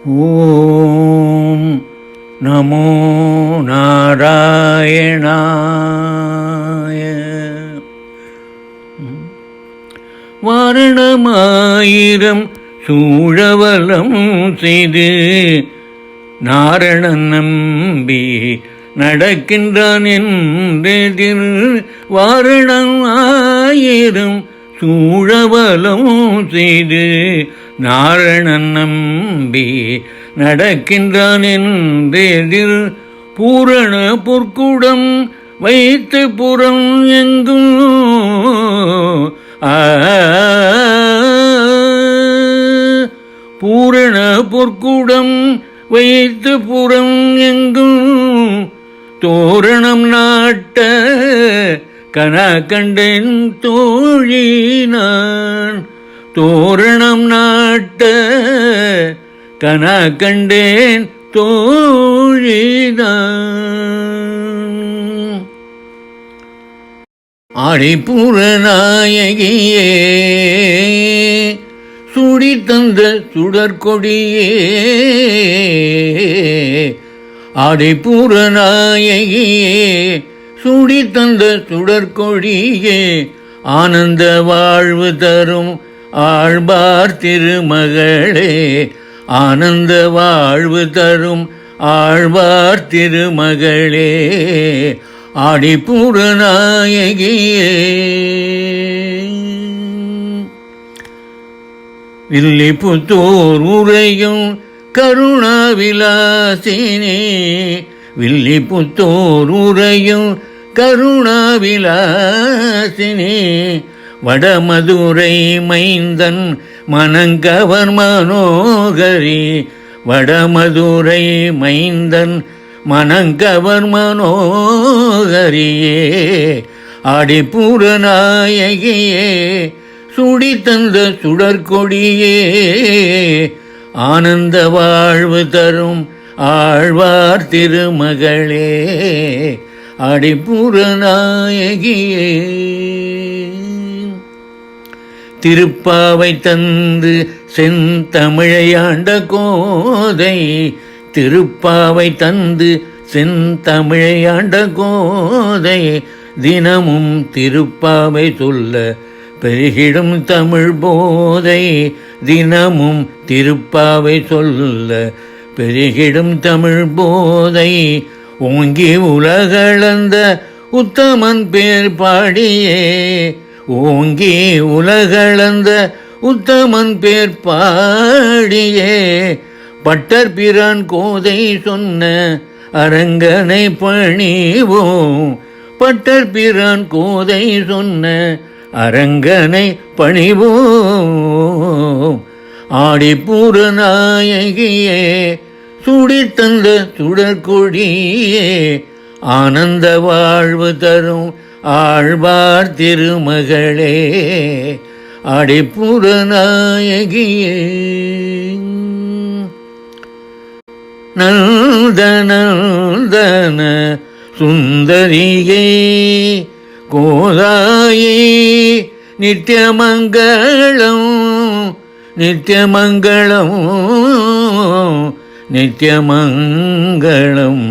ஓம் நமோ நாராயணாய. வாரணமாயிரம் சூழவலம் செய்து நாரணன் நம்பி நடக்கின்றான் என்றெதிர். வாரணம் ஆயிரம் சூழவலம் செய்து நாரணன் நம்பி நடக்கின்றான் என்றெதிர். பூரண பொற்குடம் வைத்து புறம் எங்கும் பூரண பொற்குடம் வைத்து புறம் எங்கும் தோரணம் நாட்ட கனா கண்டேன் தோழி நான். தோரணம் நாட்ட கனா கண்டேன் தோழி நான். ஆடிப்புற நாயகியே சுடி தந்த சுடற்கொடியே. ஆடிப்புற நாயகியே சுடி தந்த சுடற்கொடியே. ஆனந்த வாழ்வு தரும் ஆழ்வார் திருமகளே. ஆனந்த வாழ்வு தரும் ஆழ்வார் திருமகளே. ஆடிப்புற நாயகியே வில்லிபுத்தூர் உரையும் கருணாவிலாசினே. வில்லிபுத்தூர் உரையும் கருணாவிலாசினே. வடமதுரை மைந்தன் மனங்கவர் மனோகரி. வடமதுரை மைந்தன் மனங்கவர் மனோகரியே. ஆடிப்புற நாயகியே சுடி தந்த சுடற்கொடியே. ஆனந்த வாழ்வு தரும் ஆழ்வார் திருமகளே. ஆடிப்புற நாயகியே திருப்பாவை தந்து செந்தமிழையாண்ட கோதை. திருப்பாவை தந்து செந்தமிழையாண்ட கோதை. தினமும் திருப்பாவை சொல்ல பெருகிடும் தமிழ் போதை. தினமும் திருப்பாவை சொல்ல பெருகிடும் தமிழ் போதை. ஓங்கி உலகளந்த உத்தமன் பேர் பாடியே. ஓங்கி உலகளந்த உத்தமன் பேர் பாடியே. பட்டர் பிரான் கோதை சொன்ன அரங்கனை பணிவோம். பட்டர் பிரான் கோதை சொன்ன அரங்கனை பணிவோம். ஆடிப்புற நாயகியே சுடி தந்த சுடற்கொடியே. ஆனந்த வாழ்வு தரும் ஆழ்வார் திருமகளே. ஆடிப்புற நாயகியே நந்தன சுந்தரியே கோதாயே. நித்தியமங்களம் நித்தியமங்களம் நித்தியமங்களம்.